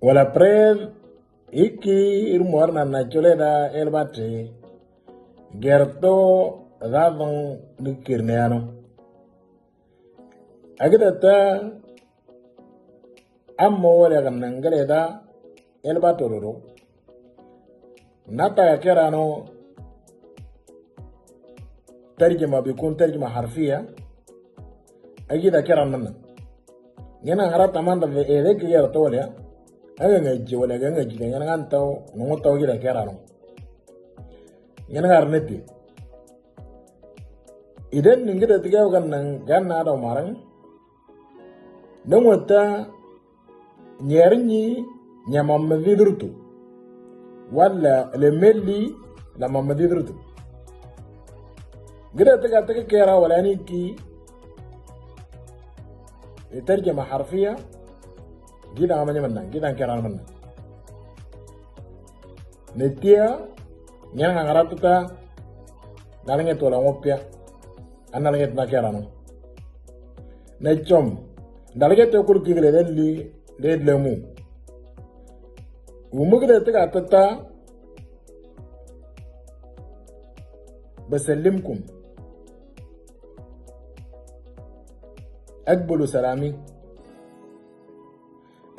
wala pred iki irmor na chole da elbate gerto radon nikirneano agidata ammo wala ganangare da elbato roro nata kerano ترجمة بيكون ترجمة حرفية أجد كرام منا ينا غرات أمان ده إيه كيا رتوليا أجا نجي ولا أجا نجي ينا كان تاو نموت تاو كده كرانو ينا غارنتي إذا نيجي تيجي وكان نادو مارن نموتا نيرني نيامام مذيدرتو ولا لملي لما مذيدرتو قدرت تقول كيرا ولا نيكي ترجمة حرفية جدا عمني منا جدا كيرا منا نتيا نيانا غراتتا دالنجي تولا موبيا أنا لنجي تنا كيرا نو نجوم دالنجي تقول كيرا للي ليد لمو ومقدر تقول بسلمكم أقبلوا سلامي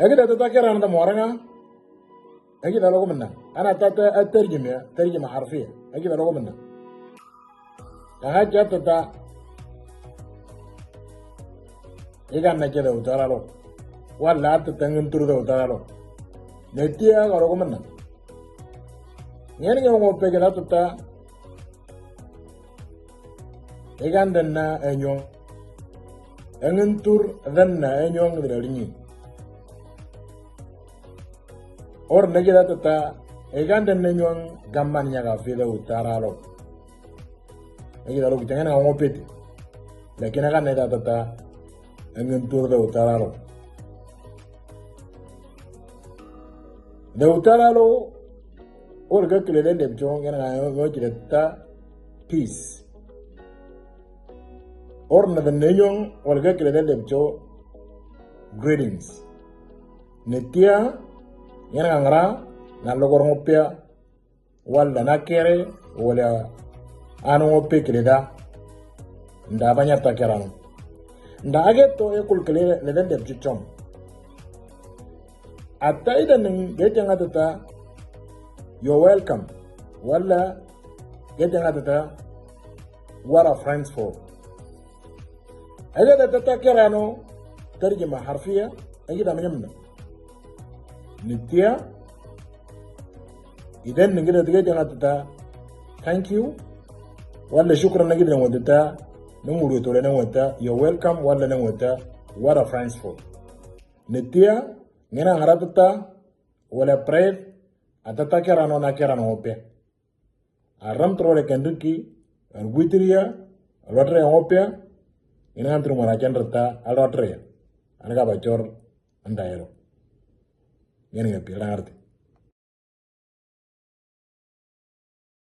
أجد أتذكر أنا مورنا أجد ألوغ منا أنا أترجمة ترجمة حرفية أجد ألوغ منا أهاج أتتا إيجان نجد وترى له ولا أتتنغن ترد وترى له نتيا ألوغ منا يعني يوم أبقى أتتا إيجان دنا أنيو engentur dhanna enyong dilaringi or negida tata eganda nenyong gamman nyaga fida utaralo egida lo kitangana ngopeti lakini kan neda tata engentur da utaralo da utaralo or gakile de jong yana ngojita peace Orna the Neyon or get them to greetings. Netia Yanangara, Nalogormopia, Walla Nakere, Walla Ano Pikrida, Ndabanya Takeran. Ndageto Ekulkele, let them to chum. At Titan getting at the you're welcome. Walla getting at the what are friends for? أجد تتكرانو ترجمة حرفية أجد أمنيمنا نتيا إذن نجد تجد نتتا thank you ولا شكرا نجد نوتتا نمورو تولا نوتا you're welcome ولا نوتا what are friends for نتيا نينا هراتتا ولا بريد أتتكرانو نكرانو هوبيا أرم ترولي كندوكي الويتريا الوتريا هوبيا Ini antru mana cenderta alrotre, ane ka bacor andayero, ini nggak bilang arti.